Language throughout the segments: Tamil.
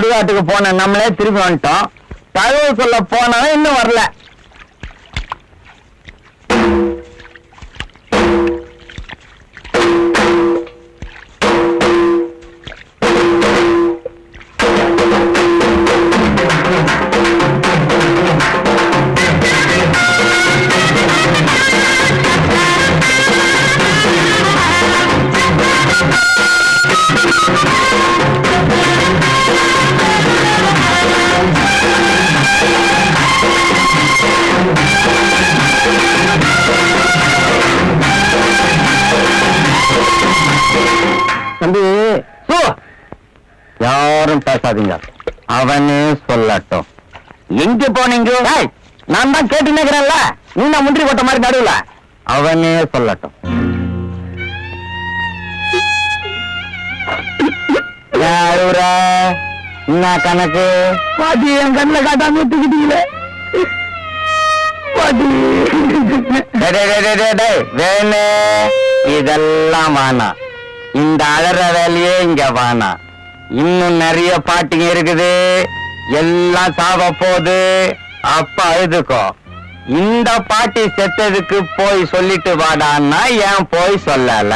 சுடுகாட்டுக்கு போன நம்மளே திரும்பி வந்துட்டோம். தகவல் சொல்ல போனாலும் இன்னும் வரல. யாரும் பேசாதீங்க, அவனே சொல்லட்டும். எங்க போனீங்க? நான் தான் கேட்டு நிக்கிறேன்ல, நீ நான் முந்திரி கொட்ட மாதிரி நடுவுல. அவனே சொல்லட்டும். என்ன கணக்கு? பாட்டி என் கண்ணுல காட்டாம விட்டுக்கிட்டீங்களே. வேணே இதெல்லாம் வேணாம். இந்த அழற வேலையே இங்க வேணாம். இன்னும் நிறைய பாட்டிங்க இருக்குது, எல்லாம் சாவ போகுது. அப்ப அழுதுக்கோ. இந்த பாட்டி செத்ததுக்கு போய் சொல்லிட்டு வாடான்னா ஏன் போய் சொல்லல?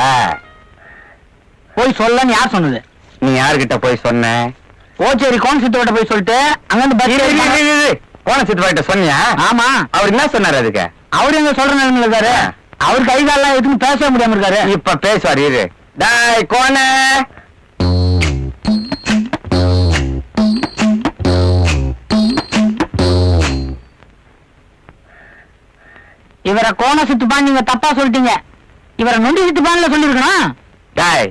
போய் சொல்லன்னு யார் சொன்னது? நீ யாருகிட்ட போய் சொன்ன? கோச்சேரி கோணசித்தோட போய் சொல்லிட்டு அங்கிருந்து கோணசித்தோட சொன்னியா? ஆமா. அவர் என்ன சொன்னாரு அதுக்கு? அவரு எங்க சொல்ற நிலைமையில இருக்காரு. அவர் கை காலெல்லாம் எதுவும் பேச முடியாம இருக்காரு. இப்ப பேசுவார். இரு. டாய் கோண, இவரை கோண சித்துப்பான் நீங்க தப்பா சொல்லிட்டீங்க. இவரை நொண்டி சித்துப்பான்ல சொல்லிருக்கணும். டாய்,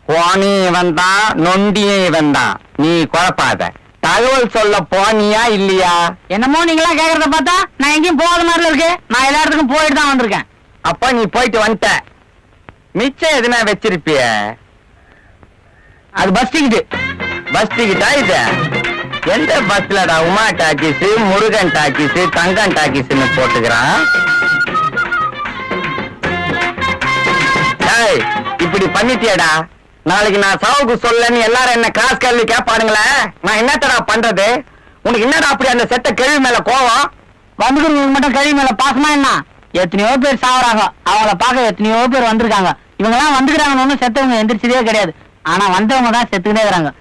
கோணியும் வந்தான், நொண்டியும் வந்தான். நீ குழப்பாத. தகவல் சொல்ல போனியா இல்லையா? என்னமோ நீங்களா கேக்குறத பார்த்தா நான் எங்கேயும் போகாத மாதிரி இருக்கு. நான் எல்லா இடத்துக்கும் போயிட்டு தான் வந்திருக்கேன். அப்ப நீ போயிட்டு வந்துட்ட. மிச்சம் எதுனா வச்சிருப்பிய? அது பஸ் டிக்கெட். பஸ் டிக்கெட்டா இது? எந்த பஸ்லடா உமா டாக்கிஸ், முருகன் டாக்கிஸ், தங்கன் டாக்கிஸ்ன்னு போட்டுக்கிறான். இப்படி பண்ணிட்டியடா. நாளைக்கு நான் சாவுக்கு சொல்லன்னு எல்லாரும் என்ன கிராஸ் கேள்வி கேட்பானுங்களே, நான் என்னத்தடா பண்றது? உனக்கு என்னடா அப்படி அந்த செத்த கேள்வி மேல கோவம்? வந்துக்கிறவங்களுக்கு மட்டும் கேள்வி மேல பாசமா என்ன? எத்தனையோ பேர் சாவறாங்க, அவங்கள பார்க்க எத்தனையோ பேர் வந்திருக்காங்க. இவங்க எல்லாம் வந்துக்கிறாங்கன்னு ஒன்னும் செத்தவங்க எந்திரிச்சதே கிடையாது. ஆனா வந்தவங்க தான் செத்துக்கிட்டே இருக்கிறாங்க.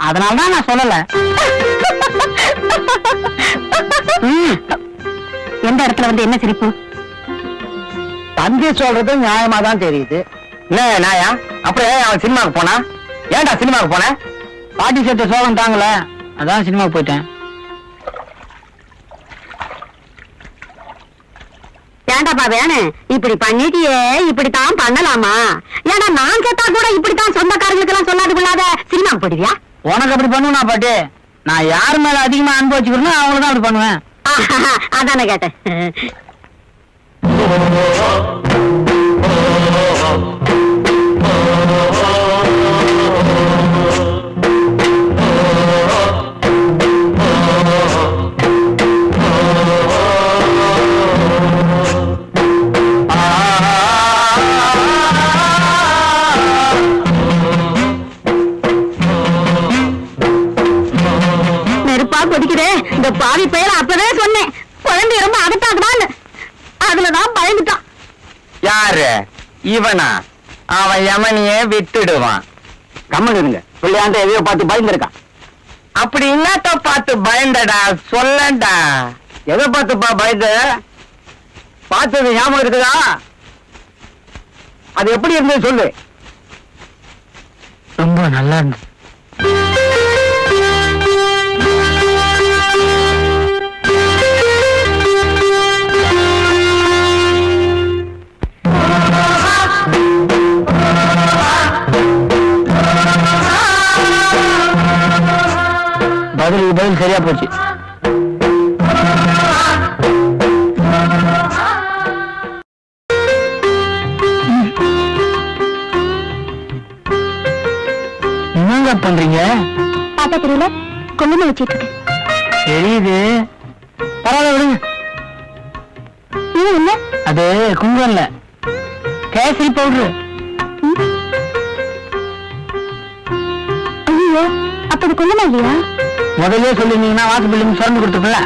அதனாலதான் நான் சொல்லல. எந்த இடத்துல வந்து என்ன சிரிப்பு? தந்தி சொல்றது நியாயமா தான் தெரியுது. என்ன நாயா? அப்புறம் அவன் சினிமாவுக்கு போனா? ஏன்டா சினிமாவுக்கு போன? பாட்டி செத்த சோகம் தாங்கல, அதான் சினிமாவுக்கு போயிட்டேன். ஏண்டாப்பா வேணும் இப்படி பண்ணிட்டியே, இப்படித்தான் பண்ணலாமா? ஏன்னா நான் கேட்டா கூட இப்படித்தான் சொந்தக்காரங்களுக்கு எல்லாம் சொல்லாது கொள்ளாத சினிமாவுக்கு போயிடுவியா? உனக்கு அப்படி பண்ணுவா பாட்டி? நான் யாரு மேல அதிகமா அன்பு வச்சுக்கிறேன்னு அவங்களதான் அப்படி பண்ணுவேன். அதானே கேட்டேன். இந்த பாவி பெயர அப்பவே சொன்னேன், குழந்தை ரொம்ப அகத்தாக்குதான். அதுலதான் பயந்துட்டான். யாரு இவனா? அவன் யமனியே விட்டுடுவான். கம்மனுங்க பிள்ளையாண்ட எதையோ பார்த்து பயந்துருக்கான். அப்படி என்னத்த பார்த்து பயந்தடா சொல்லண்டா. எதை பார்த்துப்பா பயந்த? பார்த்தது ஞாபகம் இருக்குதா? அது எப்படி இருந்தது சொல்லு. ரொம்ப நல்லா இருந்தது. பதில் சரியா போச்சு. என்னங்க பண்றீங்க? பாத்தா தெரியல, குங்குமம் வச்சிட்டு இருக்கு. தெரியுது, பரவாயில்ல விடுங்க. என்ன? அது குங்குமம் இல்ல, கேசரி பவுடரு. ஐயோ, அப்ப அது குங்குமம் இல்லையா? முதல்ல சொல்லிருந்தீங்கன்னா வாக்கு பில்லுங்க சுரண்டு கொடுத்துக்கல.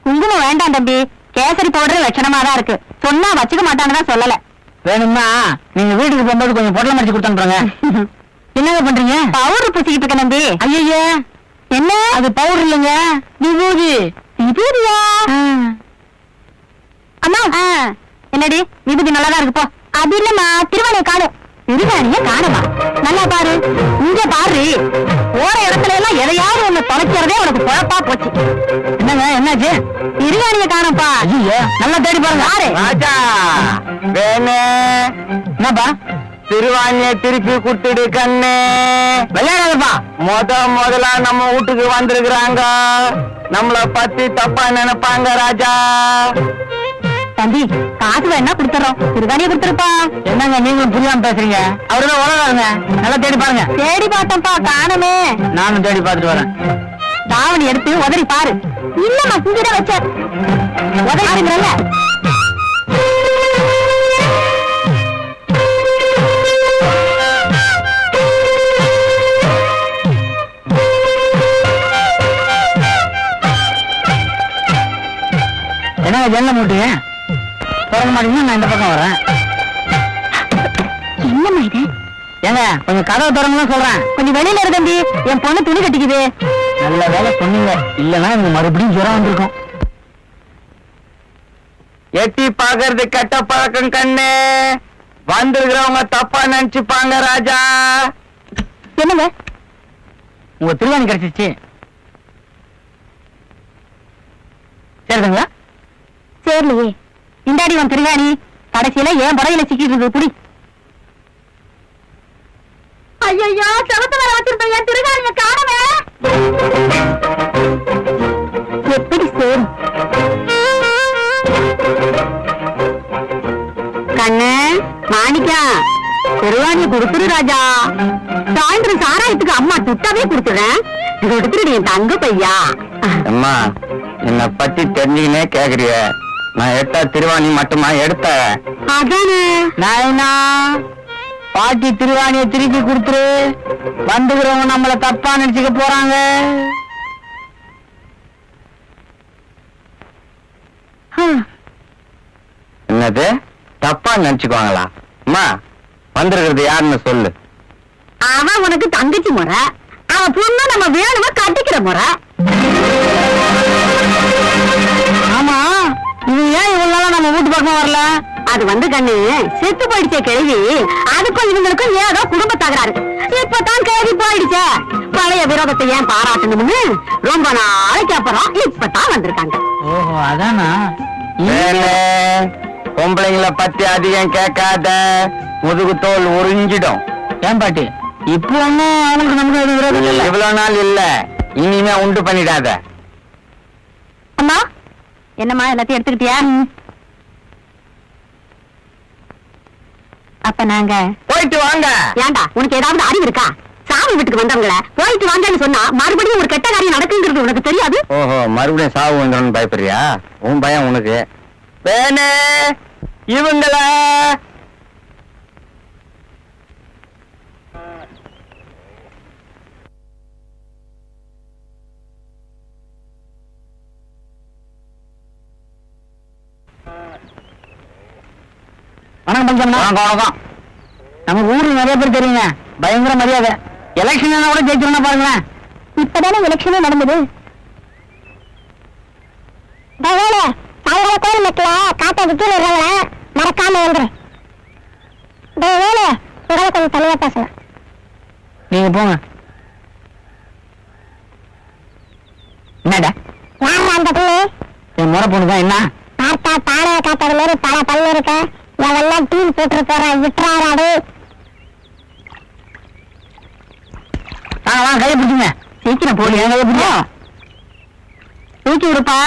குங்குமம் வேண்டாம் தம்பி, கேசரி பவுடர் லட்சணமா தான் இருக்கு. சொன்னா வச்சுக்க மாட்டான்னு தான் சொல்லல. வேணும்னா நீங்க வீட்டுக்கு போகும்போது கொஞ்சம் பொட்டலம் மடிச்சு கொடுத்தாங்க. என்னங்க பண்றீங்க? பவுடர் பூசிக்கிட்டு இருக்க தம்பி. ஐயா என்ன அது பவுடர் இல்லைங்க, விபூதி. விபூதியா? அம்மா என்னடி விபூதி நல்லாதான் இருக்கு போ. அது இல்லம்மா, திருவாணிய காணும். திருவாணிய காணுமா? நல்லா பாரு, இங்க பாரு. போற இடத்துல எல்லாம் எதையாவது ஒண்ணு தொலைக்கிறதே உனக்கு குழப்பா போச்சு. என்னங்க என்னாச்சு? திருவாணிய காணப்பா. ஐயோ நல்லா தேடி பாருங்க. ராஜா வேணே என்னப்பா? திருவாணிய திருப்பி கொடுத்துடு கண்ணு. விளையாடாதப்பா. முதலா நம்ம வீட்டுக்கு வந்திருக்கிறாங்க, நம்மள பத்தி தப்பா நினைப்பாங்க ராஜா. தம்பி காசு வேணா கொடுத்துறோம், திருவாணிய கொடுத்துருப்பா. என்னங்க நீங்களும் புரியாம பேசுறீங்க? அவருதான் உலகாருங்க, நல்லா தேடி பாருங்க. தேடி பார்த்தோம்ப்பா, காணமே. நானும் தேடி பார்த்துட்டு வரேன். தாவணி எடுத்து உதறி பாரு. இல்லம்மா, இங்கதான் வச்ச உதறிங்கிறல்ல. என்னங்க ஜெல்ல மூட்டுங்க திறக்க மாட்டீங்கன்னா நான் இந்த பக்கம் வரேன். என்னம்மா இது? ஏங்க கொஞ்சம் கதவை திறங்கன்னு சொல்றேன். கொஞ்சம் வெளியில இரு தம்பி, என் பொண்ணு துணி கட்டிக்குது. நல்ல வேலை சொன்னீங்க, இல்லன்னா எனக்கு மறுபடியும் ஜுரம் வந்திருக்கும். எட்டி பாக்குறது கெட்ட பழக்கம் கண்ணு. வந்திருக்கிறவங்க தப்பா நினைச்சுப்பாங்க ராஜா. என்னங்க உங்க திருவாணி கிடைச்சிச்சு சரிங்களா? சரிலையே, இந்தாடி உன் திருவாணி. கடைசியில என் படையில சிக்கிட்டு இருக்கு புடி. ஐயோ, செவத்து மேல வச்சிருப்பேன் என் திருவாணிய காணவே. எப்படி சேரும் கண்ணு மாணிக்கா, திருவாணிய கொடுத்துரு ராஜா. சாயந்தரம் சாராயத்துக்கு அம்மா துட்டாவே கொடுத்துறேன். கொடுத்துரு என் தங்க பையா. அம்மா என்னை பத்தி தெரிஞ்சுக்கினே கேக்குறிய, நான் எடுத்தா திருவாணி மட்டுமா எடுத்த? அதானே நாயனா, பாட்டி திருவாணியை திருப்பி கொடுத்துரு. வந்துக்கிறவங்க நம்மள தப்பா நினைச்சுக்க போறாங்க. என்னது தப்பா நினைச்சுக்குவாங்களா? அம்மா வந்திருக்கிறது யாருன்னு சொல்லு. அவன் உனக்கு தங்கச்சி முறை, அவன் பொண்ணு நம்ம வேணுமா கட்டிக்கிற முறை. ஆமா, இது ஏன் இவ்வளவு நாளா நம்ம வீட்டு பக்கம் வரல? அது வந்து கண்ணு செத்து போயிடுச்சே கேள்வி. அதுக்கும் இவங்களுக்கும் ஏதோ குடும்ப தகராறு. இப்பதான் கேள்வி போயிடுச்சே. பழைய விரோதத்தை ஏன் பாராட்டணும்னு ரொம்ப நாளைக்கு அப்புறம் இப்பதான் வந்திருக்காங்க. ஓஹோ அதானா? பொம்பளைங்களை பத்தி அதிகம் கேட்காத, முதுகு தோல் உறிஞ்சிடும். ஏன் பாட்டி இப்போ ஒண்ணும் அவங்களுக்கு நமக்கு எதுவும் விரோதம் இல்ல. இவ்வளவு நாள் இல்ல, இனிமே உண்டு பண்ணிடாத. அம்மா என்னம்மா எல்லாத்தையும் எடுத்துக்கிட்டியா? அப்ப நாங்க போயிட்டு வாங்க. ஏண்டா உனக்கு ஏதாவது அறிவு இருக்கா? சாமி வீட்டுக்கு வந்தவங்கள போயிட்டு வாங்கன்னு சொன்னா மறுபடியும் ஒரு கெட்ட காரியம் நடக்குங்கிறது உனக்கு தெரியாது? ஓஹோ, மறுபடியும் சாவு வந்துடும் பயப்படுறியா? உன் பயம் உனக்கு வேணே. இவங்கள வணக்கம் பஞ்சம். வணக்கம். நம்ம ஊருக்கு நிறைய பேர் தெரியுங்க, பயங்கர மரியாதை. எலெக்ஷன் கூட ஜெயிச்சிருந்தா பாருங்களேன். இப்பதானே எலெக்ஷனே நடந்தது. கோயில் மக்கள காட்ட கீழே மறக்காம வந்துரு. கொஞ்சம் தனியா பேசலாம். நீங்க போங்க. என்னடா யாரா அந்த பொண்ணு? என் முறை பொண்ணுதான். என்ன பார்த்தா பானை காத்தது மாதிரி பல பல்லு இருக்க. எவெல்லாம் டீல் போட்டு போறேன், விட்டுறாரு. வாங்க கையை பிடிச்சுங்க. சீக்கிரம் போடு, என் கையை பிடிச்சா தூக்கி விடுப்பா.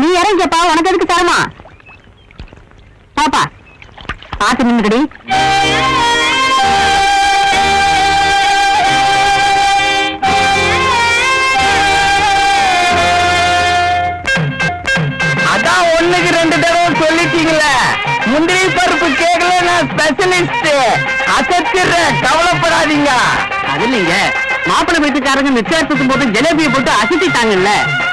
நீ இறங்கிப்பா, உனக்கு எதுக்கு தரமா? பாப்பா பாத்து நின்னுக்கடி. அதான் ஒண்ணுக்கு 2 தடவை சொல்லிட்டு முந்திரி பருப்பு கேக்கல நான் ஸ்பெஷலிஸ்ட். அசத்திடுறேன், கவலைப்படாதீங்க. அது இல்லைங்க, மாப்பிள்ளை வீட்டுக்காரங்க நிச்சயத்துக்கும் போது ஜிலேபியை போட்டு அசத்திட்டாங்கல்ல,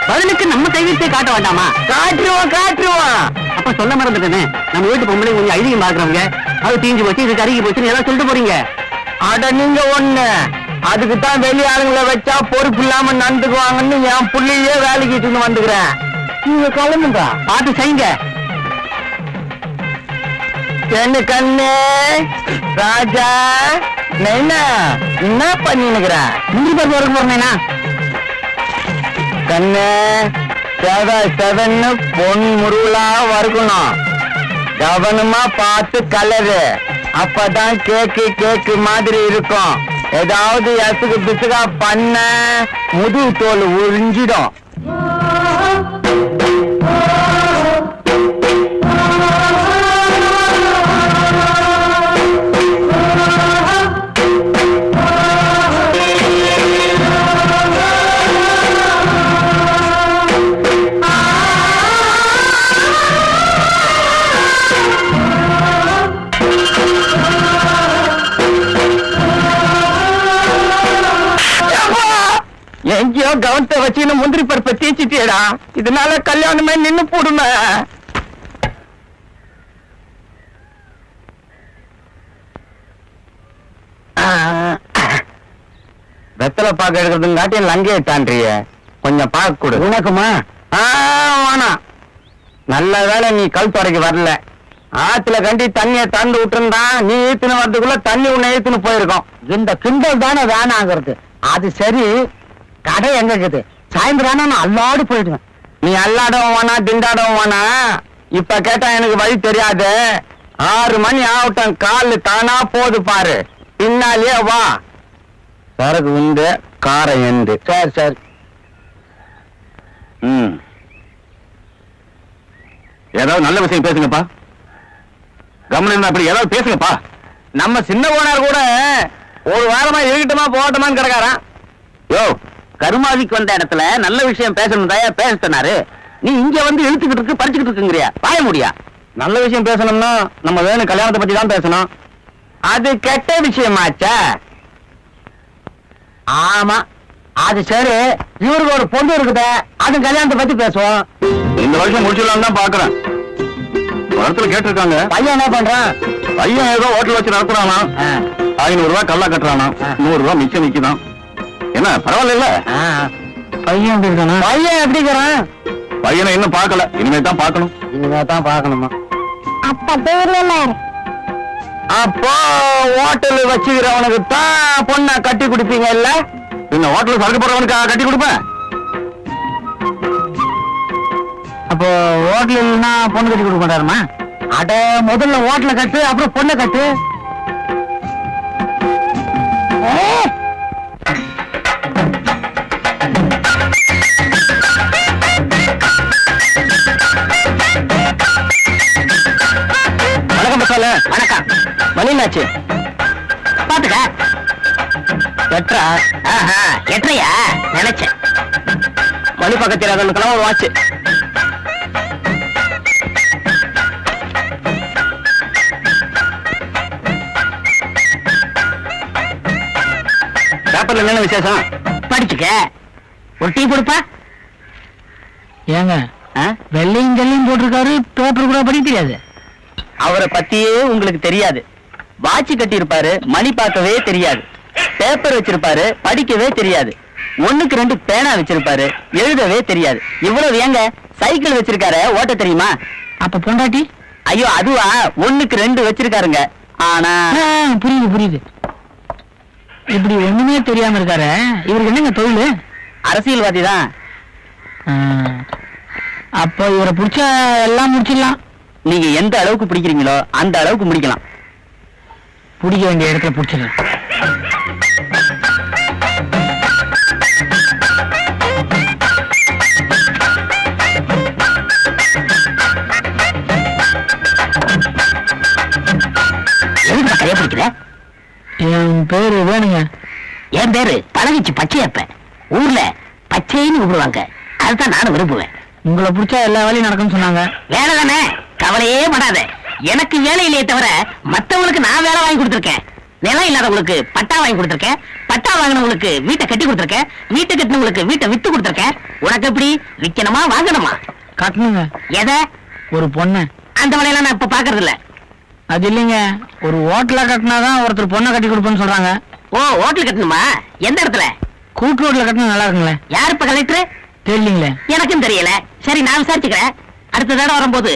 பதிலுக்கு நம்ம கைவிட்டே காட்ட வேண்டாமா? காட்டுருவோம். அப்ப சொல்ல மறந்துட்டேனே, நம்ம வீட்டு பொம்பளை கொஞ்சம் ஐதீகம் பாக்குறவங்க, அது தீஞ்சு போச்சு, இது கருகி போச்சுன்னு ஏதாவது சொல்லிட்டு போறீங்க. அட நீங்க ஒண்ணு, அதுக்குத்தான் வெளி ஆளுங்களை வச்சா பொறுப்பு இல்லாம நடந்துக்குவாங்கன்னு என் புள்ளையே வேலைக்கு இட்டுன்னு வந்துக்கிறேன். நீங்க கிளம்புங்க. பார்த்து செய்யுங்க. என்ன கண்ணு ராஜா, நைனா என்ன பண்ணினுக்கிற? முந்திரி பருப்பு வரைக்கும் போறேனா? கண்ணு செவன்னு பொன் முருளா வறுக்கணும். கவனமா பார்த்து கலரு, அப்பதான் கேக்கு மாதிரி இருக்கும். ஏதாவது எசுக்கு பிசுகா பண்ண முதுகு தோல் உறிஞ்சிடும். எங்கேயோ கவனத்தை வச்சுன்னு முந்திரி பருப்பை தீச்சிட்டேடா. இதனால கல்யாணமே நின்னு போடுமே. வெத்தலை பாக்க எடுக்கிறதுங்காட்டி லங்கே தாண்டிய கொஞ்சம் பாக்க கொடு. உனக்குமா? வேணாம். நல்ல வேலை நீ கல் துறைக்கு வரல. ஆத்துல கண்டி தண்ணிய திறந்து விட்டுருந்தா நீ ஈத்துன்னு வரதுக்குள்ள தண்ணி உன்னை ஈத்துன்னு போயிருக்கோம். இந்த கிண்டல் தானே வேணாங்கிறது. அது சரி, கடை எங்க இருக்குது? சாயந்தரம் நான் அல்லாடு போயிடுவேன். நீ அல்லாடவும் வேணா திண்டாடவும் வேணா. இப்ப கேட்டா எனக்கு வழி தெரியாது. 6 மணி ஆகட்டும், காலு தானா போது பாரு. பின்னாலே வா. சரக்கு உண்டு, காரை எந்து. சரி. ஏதாவது நல்ல விஷயம் பேசுங்கப்பா. கவனம் அப்படி ஏதாவது பேசுங்கப்பா. நம்ம சின்ன ஓனர் கூட ஒரு வாரமா இருக்கட்டுமா போகட்டுமான்னு கிடக்காரான். யோ, கருமாதிக்கு வந்த இடத்துல நல்ல விஷயம் பேசணும் தாயா பேச சொன்னாரு. நீ இங்க வந்து இழுத்துக்கிட்டு இருக்கு, பறிச்சுக்கிட்டு இருக்குங்கிறியா? பாய முடியா? நல்ல விஷயம் பேசணும்னா நம்ம வேணும் கல்யாணத்தை பத்தி தான் பேசணும். அது கெட்ட விஷயமாச்சா? ஆமா, அது சரி. இவருக்கு ஒரு பொண்ணு இருக்குது, அது கல்யாணத்தை பத்தி பேசுவோம். இந்த வருஷம் முடிச்சிடலாம் தான் பாக்குறேன். இடத்துல கேட்டிருக்காங்க. பையன் என்ன பண்றான்? பையன் ஏதோ ஹோட்டல் வச்சு நடத்துறானா. 500 ரூபாய் கல்லா கட்டுறானா. 100 ரூபாய் மிச்சம் நிக்குதான். என்ன பரவாயில்ல? பையன் எப்படி இருக்கானா? பையன் எப்படி இருக்கிறான்? பையனை இன்னும் பார்க்கல, இனிமே தான் பார்க்கணும். இனிமே தான் பார்க்கணுமா? அப்போ ஹோட்டல் வச்சுக்கிறவனுக்கு தான் பொண்ணை கட்டி கொடுப்பீங்க இல்ல? இந்த ஹோட்டல் சரக்கு போறவனுக்கு கட்டி கொடுப்பேன். அப்போ ஹோட்டல் இல்லைன்னா பொண்ணு கட்டி கொடுக்க மாட்டாருமா? அட, முதல்ல ஹோட்டல கட்டு, அப்புறம் பொண்ணை கட்டு. வணக்கம் பசால. வணக்கம். மணினாச்சு பாத்துக்க. எட்ரா? எட்டையா நினைச்சேன். மணி பக்கத்தில் அதனுக்கெல்லாம் ஒரு வாட்ச். பேப்பர்ல என்ன விசேஷம்? படிச்சுக்க. ஒரு டீ கொடுப்பா. ஏங்க வெள்ளையும் ஜல்லையும் போட்டிருக்காரு, பேப்பர் கூட படிக்க தெரியாது. அவரை பத்தியே உங்களுக்கு தெரியாது. வாட்சி கட்டி இருப்பாரு, மணி பார்க்கவே தெரியாது. பேப்பர் வச்சிருப்பாரு, படிக்கவே தெரியாது. 1க்கு 2 பேனா வச்சிருப்பாரு, எழுதவே தெரியாது. இவ்வளவு ஏங்க சைக்கிள் வச்சிருக்காரு, ஓட்ட தெரியுமா? அப்ப பொண்டாட்டி? ஐயோ அதுவா, 1க்கு 2 வச்சிருக்காருங்க. ஆனா புரியுது. இப்படி ஒண்ணுமே தெரியாம இருக்காரு. இவருக்கு என்னங்க தொழில்? அரசியல்வாதி தான். அப்போ இவரை பிடிச்சா எல்லாம் முடிச்சிடலாம். நீங்க எந்த அளவுக்கு பிடிக்கிறீங்களோ அந்த அளவுக்கு முடிக்கலாம். பிடிக்க வேண்டிய இடத்துல பிடிச்சிடலாம். கைய பிடிக்கல. என் பேரு வேணுங்க. என் பேரு பழகிச்சு பச்சையப்ப. ஊர்ல பச்சைன்னு கூப்பிடுவாங்க, அதுதான் நானும் விரும்புவேன். உங்களை பிடிச்சா எல்லா வேலையும் நடக்கும்னு சொன்னாங்க. வேலை தானே, கவலையே படாத. எனக்கு வேலை இல்லையே தவிர மத்தவங்களுக்கு நான் வேலை வாங்கி கொடுத்திருக்கேன். நிலம் இல்லாதவங்களுக்கு பட்டா வாங்கி கொடுத்திருக்கேன். பட்டா வாங்கினவங்களுக்கு வீட்டை கட்டி கொடுத்திருக்கேன். வீட்டை கட்டினவங்களுக்கு வீட்டை வித்து கொடுத்திருக்கேன். உனக்கு எப்படி விக்கணுமா வாங்கணுமா? கட்டணுங்க. எதை? ஒரு பொண்ணு. அந்த வேலையெல்லாம் நான் இப்ப பாக்குறது இல்ல. அது இல்லைங்க, ஒரு ஹோட்டல கட்டினாதான் ஒருத்தர் பொண்ணை கட்டி கொடுப்பேன்னு சொல்றாங்க. ஓ, ஹோட்டல் கட்டணுமா? எந்த இடத்துல? கூட்டு ரோட்ல கட்டினா நல்லா இருக்குங்களே. யாரு இப்ப கலெக்டர்? தெரியலீங்களே. எனக்கும் தெரியல. சரி, நான் விசாரிச்சுக்கிறேன். அடுத்த தடவை வரும்போது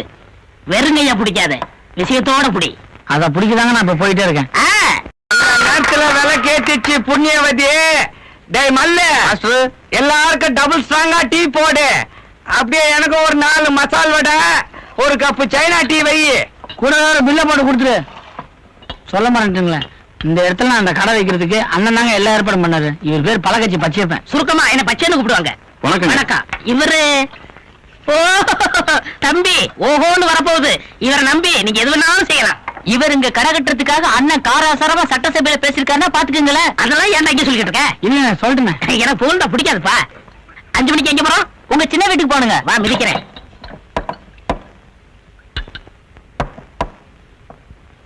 வெறுங்கையா பிடிக்காத, விஷயத்தோட பிடி. அத பிடிக்கதாங்க நான் இப்ப போயிட்டே இருக்கேன். நேரத்துல விலை கேட்டுச்சு புண்ணியவதி. டேய் மல்ல, எல்லாருக்கும் டபுள் ஸ்ட்ராங்கா டீ போடு. அப்படியே எனக்கு ஒரு 4 மசால் வடை, ஒரு கப்பு சைனா டீ வை. கூட பில்ல போட்டு கொடுத்துரு. சொல்ல மாட்டேங்களேன், இந்த இடத்துல நான் அந்த கடை வைக்கிறதுக்கு அண்ணன் தாங்க எல்லா ஏற்பாடும் பண்ணாரு. இவர் பேர் பழக்கட்சி பச்சையப்பன். சுருக்கமா என்ன பச்சைன்னு கூப்பிடுவாங்க. வணக்கம். இவரு ஓ தம்பி, ஓஹோன்னு வரப்போகுது. இவரை நம்பி நீங்க எது வேணாலும் செய்யலாம். இவர் இங்க கடை கட்டுறதுக்காக அண்ணன் காராசாரமா சட்டசபையில பேசிருக்காருன்னா பாத்துக்கங்களேன். அதெல்லாம் ஏன்டா இங்க சொல்லிட்டு இருக்க? இல்ல சொல்லிட்டேன். எனக்கு போன்டா பிடிக்காதுப்பா. 5 மணிக்கு எங்க போறோம்? உங்க சின்ன வீட்டுக்கு போனுங்க. வா, மிதிக்கிறேன்.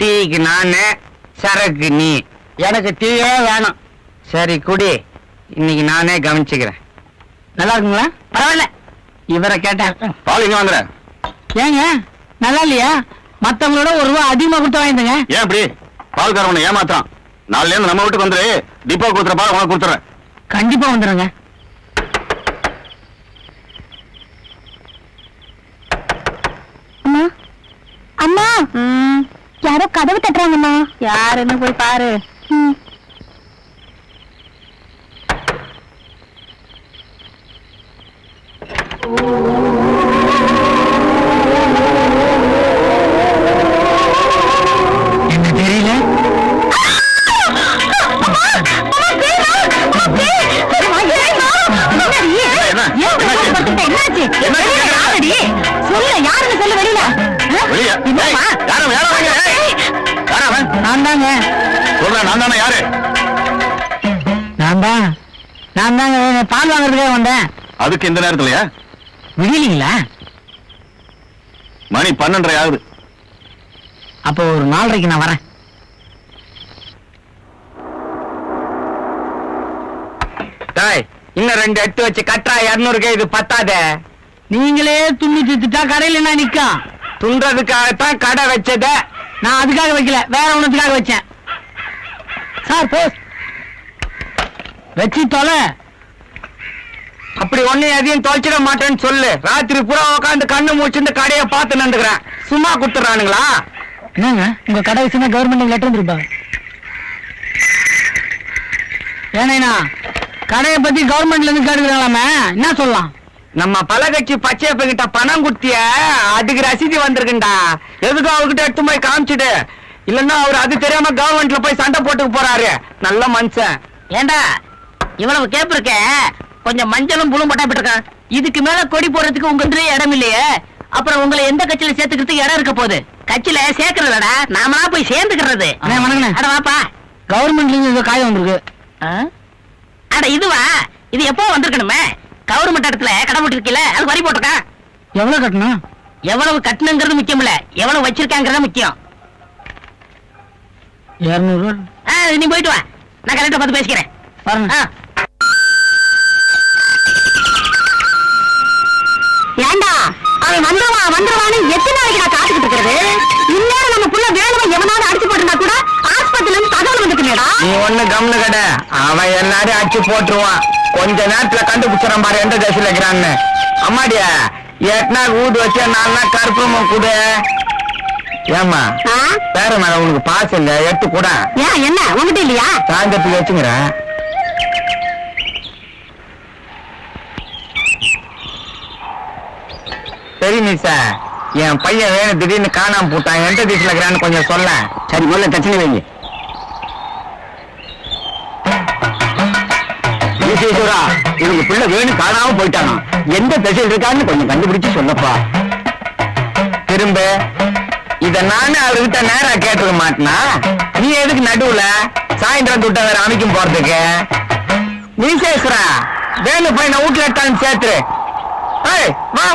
டீக்கு நானு, சரக்கு நீ. எனக்கு டீயே வேணும். சரி குடி, இன்னைக்கு நானே கவனிச்சுக்கிறேன். நல்லா இருக்குங்களா? பரவாயில்ல. இவரை கேட்டேன். பால் இங்க வந்துற. ஏங்க நல்லா இல்லையா? மத்தவங்களோட ஒரு ரூபா அதிகமா கொடுத்து வாங்கிட்டுங்க. ஏன் இப்படி பால்காரவனை ஏமாத்தான்? நாளைல இருந்து நம்ம வீட்டுக்கு வந்துரு. டிப்போ கொடுத்துற பால் உனக்கு கொடுத்துறேன். கண்டிப்பா வந்துடுங்க. அம்மா அம்மா, யாரோ கதவு தட்டுறாங்கம்மா. யாருன்னு போய் பாரு. என்ன தெரியல. சொல்லு, யாருன்னு சொல்லு. வெளியில நான் தாங்க. யாரு? நான் தாங்க பால் வாங்குறதுக்காக வந்தேன். அதுக்கு இந்த நேரத்துலயா? விடியலீங்களா? மணி 12:30 ஆகுது. அப்போ ஒரு 4:30க்கு நான் வரேன். இன்னும் 2 எடுத்து வச்சு கட்டா 200 இது பத்தாதே. நீங்களே துண்ணி திட்டா கடையில என்ன நிக்கும்? துன்றதுக்காகத்தான் கடை வச்சத. நான் அதுக்காக வைக்கல, வேற ஒண்ணுக்காக வச்சேன். சார் போஸ் வச்சு தொலை. அப்படி ஒண்ணு எதையும் தொலைச்சிட மாட்டேன்னு சொல்லு. ராத்திரி பூரா உட்காந்து கண்ணு மூச்சு கடையை பார்த்து நின்றுக்கிறேன். சும்மா கொடுத்துறானுங்களா? என்னங்க உங்க கடை விஷயமா கவர்மெண்ட் லெட்டர் வந்துருப்பாங்க. ஏன்னா கடையை பத்தி கவர்மெண்ட்ல இருந்து கேட்டுக்கிறாங்களாமே, என்ன சொல்லலாம்? நம்ம பழகட்சி பச்சையப்ப கிட்ட பணம் குடுத்திய, அதுக்கு ரசீதி வந்திருக்குண்டா. எதுக்கும் அவர்கிட்ட எடுத்து போய் காமிச்சிடு. இல்லன்னா அவர் அது தெரியாம கவர்மெண்ட்ல போய் சண்டை போட்டுக்கு போறாரு. நல்ல மனுஷன். ஏண்டா இவ்வளவு கேப் இருக்க, கொஞ்சம் மஞ்சளும் புழும் பட்டா போட்டிருக்கான். இதுக்கு மேல கொடி போடுறதுக்கு உங்க இடம் இல்லையே. அப்புறம் உங்களை எந்த கட்சியில சேர்த்துக்கிறதுக்கு இடம் இருக்க போகுது? கட்சியில சேர்க்கறதடா, நாமளா போய் சேர்ந்துக்கிறது. அட வாப்பா. கவர்மெண்ட்ல இருந்து ஏதோ காயம் வந்திருக்கு. அட இதுவா? இது எப்போ வந்திருக்கணுமே. கவர்மெண்ட் இடத்துல கடை போட்டிருக்கீல, அது வரி போட்டிருக்கான். எவ்வளவு கட்டணும்? எவ்வளவு கட்டணுங்கிறது முக்கியம் இல்ல, எவ்வளவு வச்சிருக்காங்கிறத முக்கியம். 200 ரூபா. நீ போயிட்டு வா, நான் கரெக்டா பார்த்து பேசிக்கிறேன். பாருங்க. ஏண்டா அவன் வந்துருவான்னு எத்தனை நாளைக்கு நான் காத்துக்கிட்டு இருக்கிறது? இந்நேரம் நம்ம புள்ள வேணுமா எவனாவது அடிச்சு போட்டிருந்தா கூட ஆஸ்பத்திரில இருந்து தகவல் வந்துட்டுமேடா. நீ ஒண்ணு கம்னு கடை, அவன் எல்லாரையும் அடிச்சு போட்டுருவான். கொஞ்ச நேரத்துல கண்டுபிடிச்சிடறான் பாரு எந்த தேசத்துல இருக்கிறான்னு. அம்மாடியா, 8 நாள் ஊடு வச்ச 4 நாள் கருப்பமா கூட. ஏமா பேர மேல உனக்கு பாசம் இல்ல, எடுத்து கூட. ஏன் என்ன உங்ககிட்ட இல்லையா? சாயந்தரத்துக்கு வச்சுங்கிறேன். சரி மிஸ்ஸா, என் பையன் வேணும் திடீர்னு காணாம போட்டான். எந்த தேசத்துல இருக்கிறான்னு கொஞ்சம் சொல்ல. சரி முதல்ல தட்சணை வைங்க. ஈஸ்வரா, இவங்க பிள்ளை வேணும் காணாம போயிட்டானா? எந்த திசையில் இருக்கான்னு கொஞ்சம் கண்டுபிடிச்சு சொல்லப்பா. திரும்ப இத நானே அவர்கிட்ட நேரா கேட்டுக்க மாட்டேனா? நீ எதுக்கு நடுவுல சாயந்தரம் துட்ட வேற அமைக்கும் போறதுக்கு? நீ சேசுறா வேணு பையனை வீட்டுல எடுத்தாலும் சேர்த்துரு. வா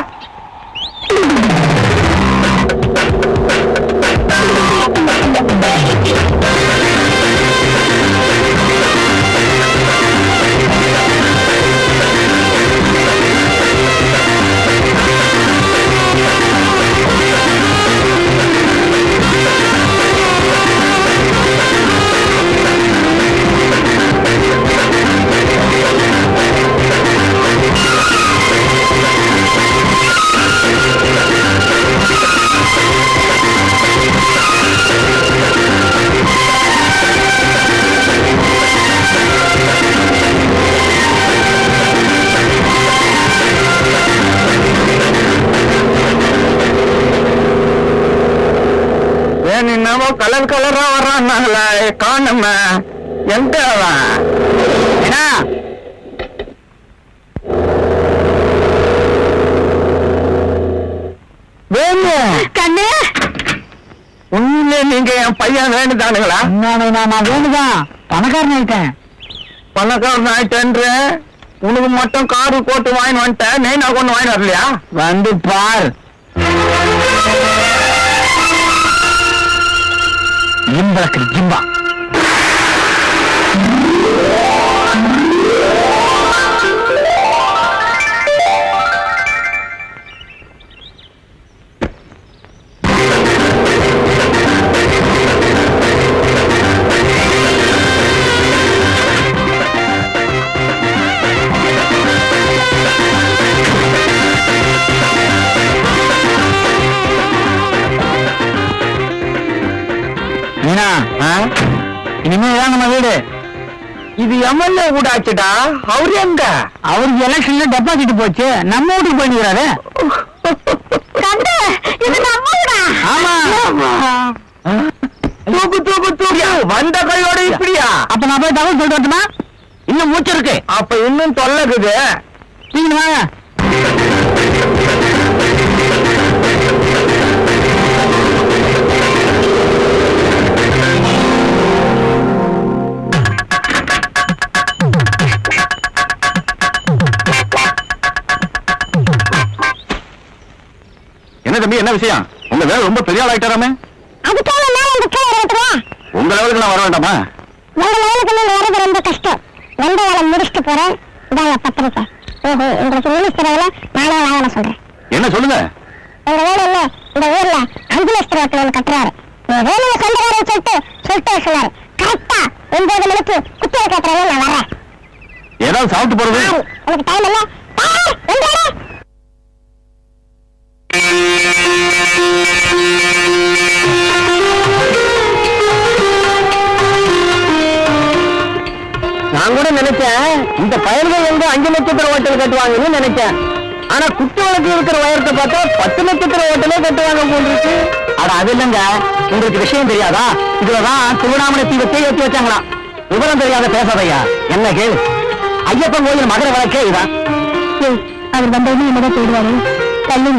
வர்றான்னாங்களே காணுமே, எங்க அவன்? ஏன்னா வேணு, கண்ணு உண்மையிலே நீங்க என் பையன் வேணுதானுங்களா? நான் வேணுதான் பணக்காரன் ஆயிட்டேன். பணக்காரன் ஆயிட்டேன்ற உனக்கு மட்டும் காரு கோட்டு வாங்கி வந்துட்டேன், நெய்னா கொண்டு வாங்கி வரலையா? வந்து பார். இம்பளக்கு ஜிம்பா இனிமேதான் நம்ம வீடு. இது எம்எல்ஏ கூட ஆச்சுடா. அவரு எங்க? அவருக்கு எலெக்ஷன்ல டெபாசிட் போச்சு, நம்ம வீட்டுக்கு போயிடுறாரு. கண்ணு இது நம்ம வீடா? ஆமா. தூக்கு தூக்கு தூக்கு, வந்த கையோட இப்படியா? அப்ப நான் போய் தகவல் சொல்லிட்டு வரட்டுமா? இன்னும் மூச்சு இருக்கு. அப்ப இன்னும் தொல்லைக்குது. நீங்க வாங்க. என்ன தம்பி, என்ன விஷயம்? உங்க வேலை ரொம்ப பெரிய ஆள் ஆயிட்டாராமே. அதுக்காக நான் உங்க கீழே வரட்டுமா? உங்க லெவலுக்கு நான் வர வேண்டாமா? உங்க லெவலுக்கு நீங்க வரது ரொம்ப கஷ்டம். வந்த வேலை முடிச்சுட்டு போறேன். இதாங்க பத்திரிக்கை. ஓஹோ, உங்களுக்கு மினிஸ்டர் வேலை நானே வாங்கல சொல்றேன். என்ன சொல்லுங்க? உங்க வேலை என்ன, இந்த ஊர்ல 5 லட்சம் ரூபாய்க்கு ஒன்று கட்டுறாரு. வேலையில சொந்தக்காரன் சொல்லிட்டு சொன்னாரு. கரெக்டா 9 மணிக்கு குத்திரை கேட்கறேன், நான் வரேன். ஏதாவது சாப்பிட்டு போறது? உனக்கு டைம் இல்ல? நான் கூட நினைச்சேன் இந்த பயல்கள் எங்க 5 நட்சத்திர ஹோட்டல் கட்டுவாங்கன்னு நினைச்சேன். ஆனா குத்து வழக்கு இருக்கிற உயரத்தை பார்த்தா 10 நட்சத்திர ஹோட்டலே கட்டுவாங்க போன்றிருக்கு. அட அது இல்லங்க, உங்களுக்கு விஷயம் தெரியாதா? இதுலதான் திருவண்ணாமலை தீவத்தை ஏற்றி வச்சாங்களாம். விவரம் தெரியாத பேசாதையா. என்ன கேளு, ஐயப்பன் கோயில் மகர வழக்கே இதான். அவர் வந்தவங்க என்னதான் போயிடுவாரு. தள்ளி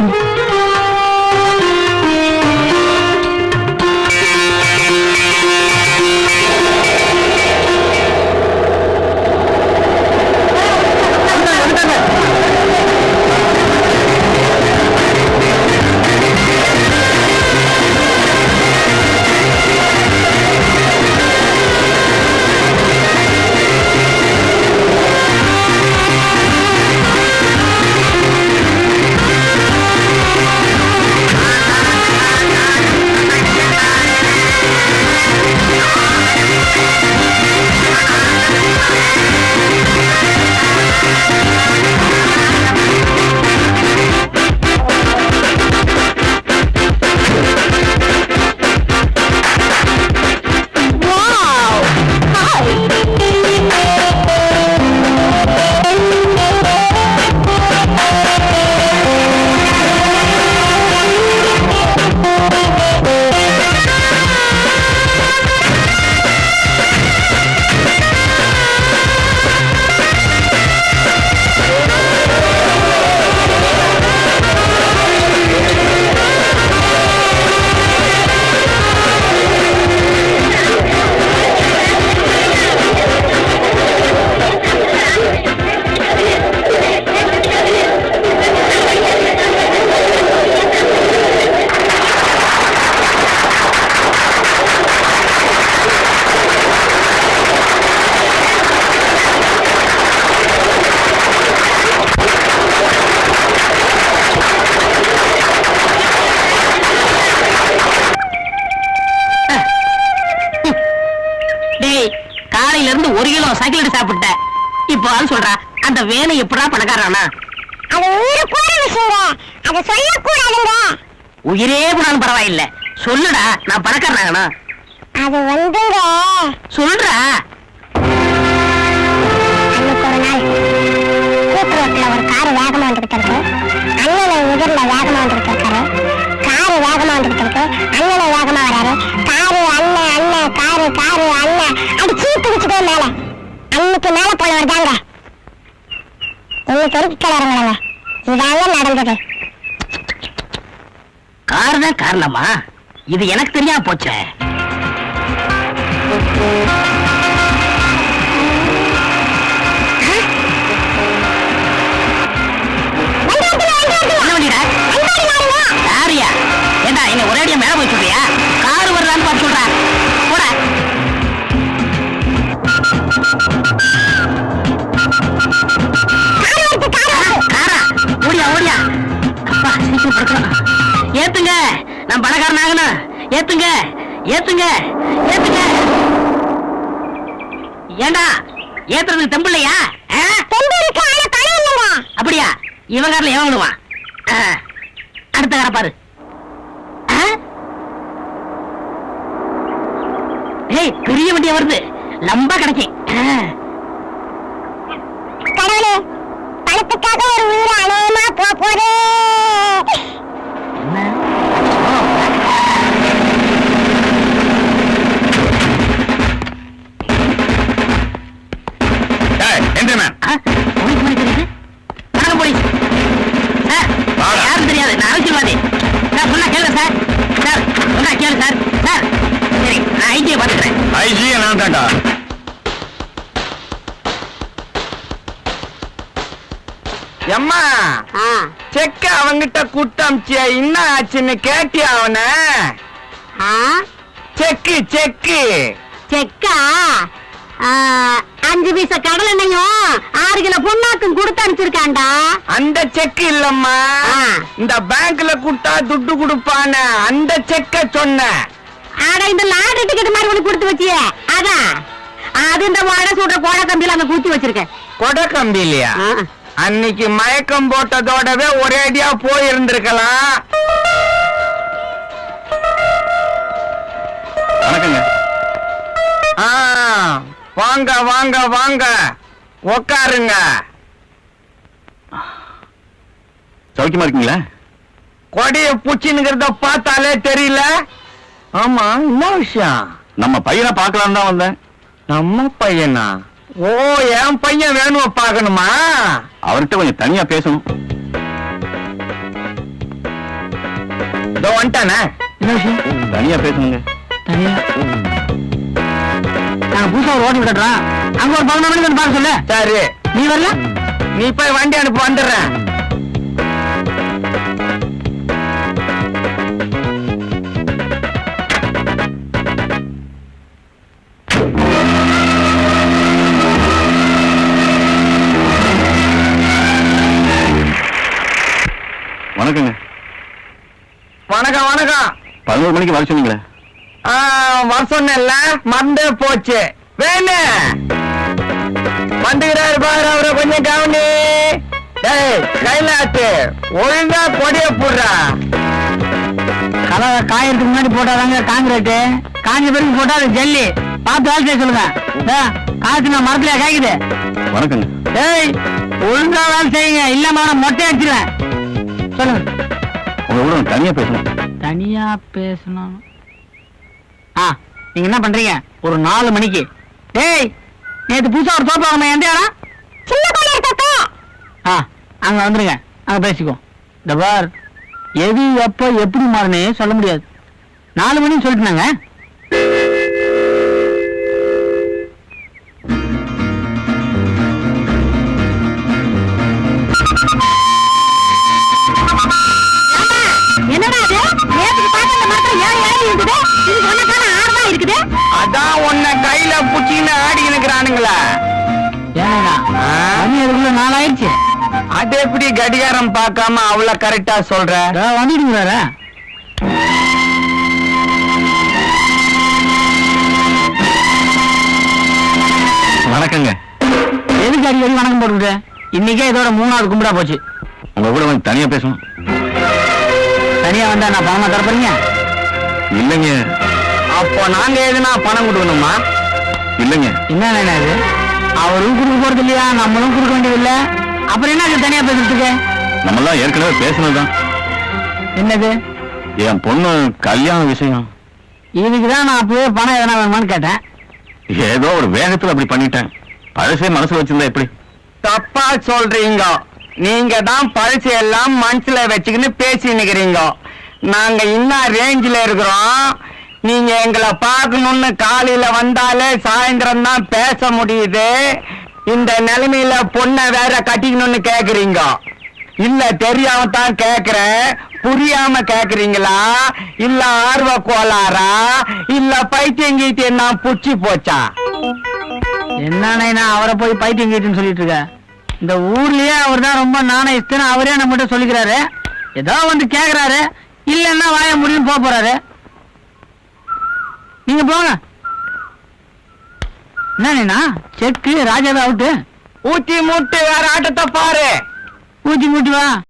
காலையில இருந்து 1 கிலோ சைக்கிள் சாப்பிட்டேன். இப்போ அது சொல்றா அந்த வேலை எப்படா பணக்காரனா? அது உயிரை கூட விஷயங்க, அதை சொல்லக்கூடாதுங்க. உயிரே கூடாது பரவாயில்ல, சொல்லுடா, நான் பணக்காரனாகனா? அது வந்துங்க, சொல்றா. அன்னைக்கு ஒரு நாள் கூட்டு ரோட்ல ஒரு கார் வேகமா வந்துகிட்டு இருக்கு. அண்ணன் எதிரில வேகமா வந்துகிட்டு இருக்காரு. காரை காரு வேகமா வந்துட்டு இருக்கு, அண்ணனும் வேகமா வராரு. காரு அண்ணன் அண்ணன் காரு காரு அண்ணன் அது சீட்டு வச்சுட்டே மேல அன்னைக்கு மேல போனவர் தாங்க இன்னைக்கு ஒரு கிளறங்களங்க. இதாங்க நடந்தது. கார் தான் காரணமா? இது எனக்கு தெரியாம போச்சே. யாரியா? ஏண்டா என்ன ஒரேடியா மேல போய் சொல்றியா? கார் வருதான்னு பார்த்து சொல்ற. போட. காரா? ஓடியா ஓடியா. அப்பா சீக்கிரம் படுக்கணும். ஏத்துங்க, நான் பணக்காரன் ஆகணும். ஏத்துங்க ஏத்துங்க ஏத்துங்க. ஏண்டா ஏத்துறதுக்கு தெம்பு இல்லையா? அப்படியா? இவன் காரில் எவன் விடுவான்? அடுத்த கார பாரு. ஏய் பெரிய வண்டியா வருது, லம்பா கிடைக்கும். கடவுளே, பணத்துக்காக ஒரு உயிரை அநேகமா போதே. யாரும் தெரியாது, நான் அரசியல்வாதி. சார் சொன்னா கேளு சார். சார் சொன்னா கேளு சார். சார் சரி, நான் ஐஜியை பாத்துக்கிறேன். ஐஜி நான் தான்டா. எம்மா செக்க அவங்கிட்ட குட்டமிச்சியா, என்ன ஆச்சுன்னு கேட்டியா அவன? செக்கு செக்கு செக்கா 5 பைசா கடல் எண்ணெயும் 6 கிலோ பொண்ணாக்கும் கொடுத்து அனுப்பிச்சிருக்காண்டா. அந்த செக்கு இல்லம்மா, இந்த பேங்க்ல குட்டா துட்டு கொடுப்பான அந்த செக்க சொன்ன. ஆனா இந்த லாட்டரி டிக்கெட் மாதிரி ஒண்ணு கொடுத்து வச்சியே, அதான் அது இந்த வடை சுடுற கோடை கம்பியில அங்க குத்தி வச்சிருக்கேன். கொடை கம்பி இல்லையா? அன்னைக்கு மயக்கம் போட்டதோடவே ஒரேடியா போயிருந்திருக்கலாம். வணக்கங்க. வாங்க வாங்க வாங்க, உக்காருங்க. சௌக்கியமா இருக்கீங்களா? கொடைய பூச்சின்னுங்கிறத பார்த்தாலே தெரியல. ஆமா, என்ன விஷயம்? நம்ம பையனை பார்க்கலாம் தான் வந்தேன். நம்ம பையனா? ஓ, என் பையன் வேணும் பார்க்கணுமா? அவர்கிட்ட கொஞ்சம் தனியா பேசணும். இதோ வந்துட்டானே. என்ன விஷயம்? தனியா பேசணுங்க. தனியா? நான் புதுசா ஒரு ஓட்டி விட்டுறேன், அங்க ஒரு 11 மணிக்கு வந்து பார்க்க சொல்லு. சரி, நீ வரல? நீ போய் வண்டி அனுப்பு, வந்துடுறேன். வணக்கங்க. வணக்கம் வணக்கம். 11 மணிக்கு வர சொன்னீங்களே? வர சொன்ன மறந்தே போச்சு. வேணு வந்துகிறாரு பாரு, அவரை கொஞ்சம் கவனி. டேய் கைலாத்து, ஒழுங்கா கொடிய போடுறா. கலவை காயறதுக்கு முன்னாடி போட்டாதாங்க காங்கிரீட், காஞ்ச பிறகு போட்டா அது ஜல்லி. பார்த்து வேலை செய்ய சொல்லுங்க. காசு நான் மரத்துல காய்க்குது. வணக்கங்க. டேய் ஒழுங்கா வேலை செய்யுங்க, இல்லாம நான் மொட்டை அடிச்சிருவேன். சொல்லுங்க. உங்க கூட தனியா பேசணும். தனியா பேசணும்? நீங்க என்ன பண்றீங்க ஒரு 4 மணிக்கு? டேய் நேத்து புதுசா ஒரு தோப்பு வாங்க, எந்த இடம்? சின்ன கோயில் தோப்பு. அங்க வந்துருங்க, அங்க பேசிக்குவோம். இந்த பார், எது எப்ப எப்படி மாறுனே சொல்ல முடியாது. 4 மணின்னு சொல்லிட்டுனாங்க. என்னடா அது? நேத்துக்கு பார்த்த அந்த மரத்துல 7 இளநீ இருக்குது, இது ஒன்னக்கான 6 தான் இருக்குது. அதான் உன்னை கையில புச்சின்னு ஆடி இருக்கிறானுங்களா? ஏன்னா மணி அதுக்குள்ள 4 ஆயிடுச்சு. அது எப்படி கடிகாரம் பார்க்காம அவ்வளவு கரெக்டா சொல்ற? வந்துடுங்கிறார. வணக்கங்க. எதுக்கு அடிக்கடி வணக்கம் போட்டுக்கிட்டு? இன்னைக்கே இதோட 3வது கும்பிடா போச்சு. உங்க கூட கொஞ்சம் தனியா பேசணும். தனியா வந்தா நான் பணமா தரப்பறீங்க? இல்லைங்க. அப்போ நாங்க எதுனா பணம் கொடுக்கணுமா? இல்லைங்க. என்ன இது? அவரும் கொடுக்க போறது இல்லையா, நம்மளும் கொடுக்க வேண்டியது இல்ல, அப்புறம் என்ன தனியா பேசுறதுக்கு? நம்மளாம் ஏற்கனவே பேசணும்தான். என்னது? என் பொண்ணு கல்யாண விஷயம். இதுக்குதான் நான் அப்பவே பணம் எதனா வேணுமான்னு கேட்டேன். ஏதோ ஒரு வேகத்துல அப்படி பண்ணிட்டேன். பழசே மனசுல வச்சிருந்தா எப்படி? தப்பா சொல்றீங்க. நீங்க தான் பழசு எல்லாம் மனசுல வச்சுக்கின்னு பேசி நிக்கிறீங்க. நாங்க இன்னும் ரேஞ்சில இருக்கிறோம். நீங்க எங்களை பார்க்கணும்னு காலையில வந்தாலே சாயந்தரம் தான் பேச முடியுது. இந்த நிலைமையில பொண்ணை வேற கட்டிக்கணும்னு கேக்குறீங்க. இல்ல தெரியாம தான் கேக்குறேன். புரியாம கேக்குறீங்களா? இல்ல ஆர்வ கோளாரா? இல்ல பைத்தியம் கீட்டியம் நான் புடிச்சு போச்சா? என்ன அவரை போய் பைத்தியம் கேட்டுன்னு சொல்லிட்டு இருக்க? இந்த ஊர்லயே அவர் தான் ரொம்ப நாணயஸ்தன்னு அவரே நம்மகிட்ட சொல்லிக்கிறாரு. ஏதோ வந்து கேக்குறாரு, இல்லன்னா வாய முடியும் போறாரு. நீங்க போங்க. என்ன செக்கு ராஜாவே அவுட்டு. ஊத்தி மூட்டு வேற ஆட்டத்தை பாரு. ஊத்தி மூட்டி வா.